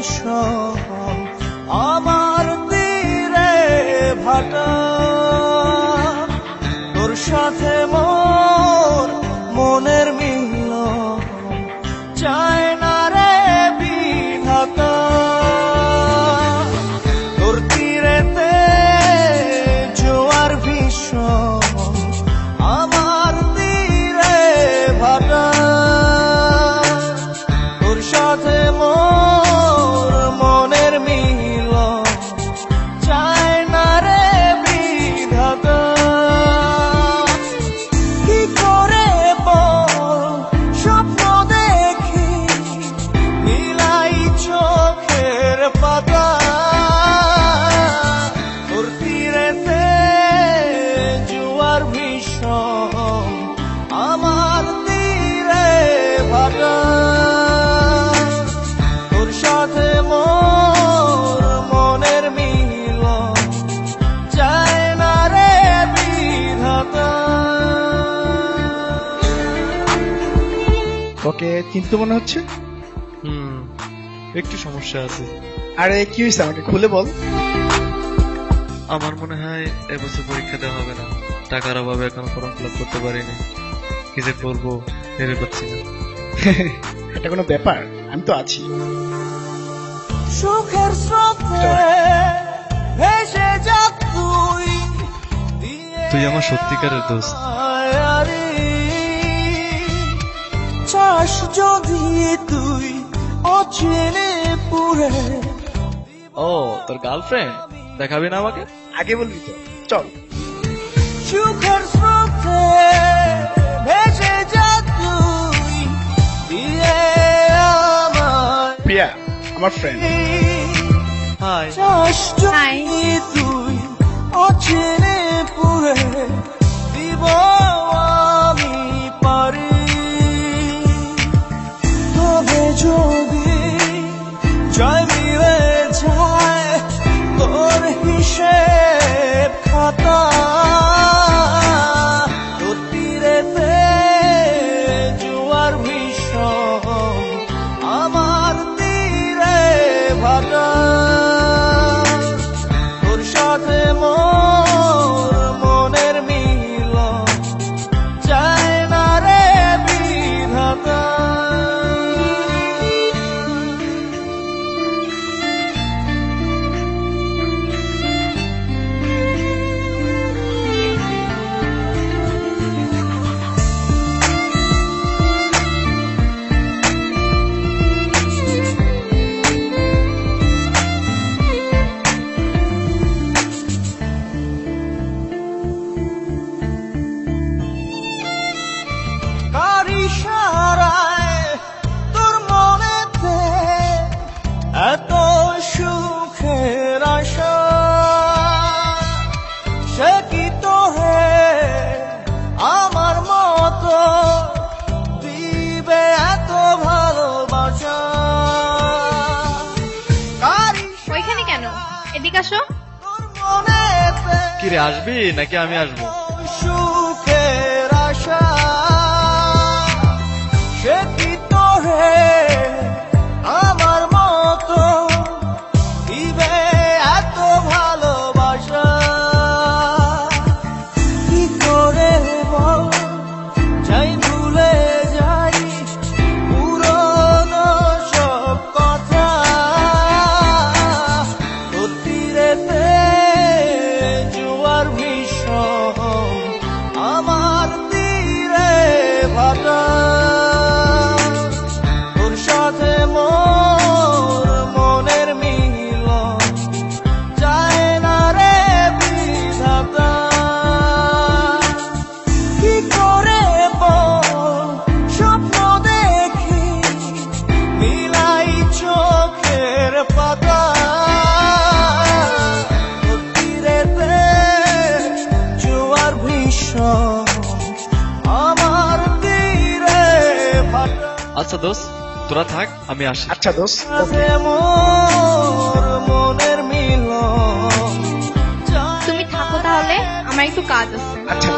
ভীষণ আমার তীরে ভাটা তোর সাথে মোর মনের মিল চায় না রে বিধাতা তোর তীরেতে জোয়ার ভীষণ আমার তীরে ভাটা তোর সাথে মোর মনের মিল চায় না রে বিধাতা কি করে বল স্বপ্ন দেখি মিলাই চোখের পাতা তোর তীরেতে জোয়ার ভীষণ আমার তীরে ভাটা তোর সাথে মোর মনের মিল চায় না রে বিধাতা। ওকে চিন্তা মনে হচ্ছে। একটু সমস্যা আছে। আরে কি হয়েছে আমাকে খুলে বল। আমার মনে হয় এবছর পরীক্ষা দেওয়া হবে না, টাকার অভাবে এখনো ফর্ম ফিল আপ করতে পারিনি। কি যে করবো ভেবে পাচ্ছি না। এটা কোনো ব্যাপার, আমি তো আছি। সুখের স্রোতে ভেসে যা তুই তুই আমার সত্যিকারের দোস্ত। আরে চাস যদি তুই অচেনে পুরে ও তোর গার্লফ্রেন্ড, দেখাবি না আমাকে? আগে বলবি তো, চল। সুখের স্রোতে ভেসে যা তুই দিয়ে আমায় প্রিয়া আমার ফ্রেন্ড। হাই। চাস Hi. যদি তুই অচেনে পুরে দিব আমি পারি তবে যদি জয় মিলে যায় তোর হিসেব খাতা তোর তীরেতে জোয়ার ভীষণ আমার তীরে ভাটা তোর সাথে মোর মনের মিল চায় না রে বিধাতা। কার ইশারায় তোর মনেতে এত সুখের আশা সে কি তোরে আমার মতো দিবে এত ভালোবাসা কার ওইখানে কেন? এদিকে আসো। তোর মনেতে কিরে আসবি নাকি আমি আসবো? সুখের আশা সে কি তোরে আমার মতো দিবে এত ভালোবাসা কি করে বল যাই ভুলে যাই পুরনো সব কথা তোর তীরেতে জোয়ার ভীষণ আমার তীরে ভাটা তোর সাথে মোর মনের মিল চায় না রে বিধাতা কি করে বল স্বপ্ন দেখি মিলাই চোখের পাতা তোর তীরেতে জোয়ার ভীষণ আমার তীরে ভাটা আচ্ছা দোস্ত, তোরা থাক, আমি আসি। আচ্ছা দোস্ত, সাথে মোর মনের মিল তুমি থাকো তাহলে, আমার একটু কাজ আছে। আচ্ছা।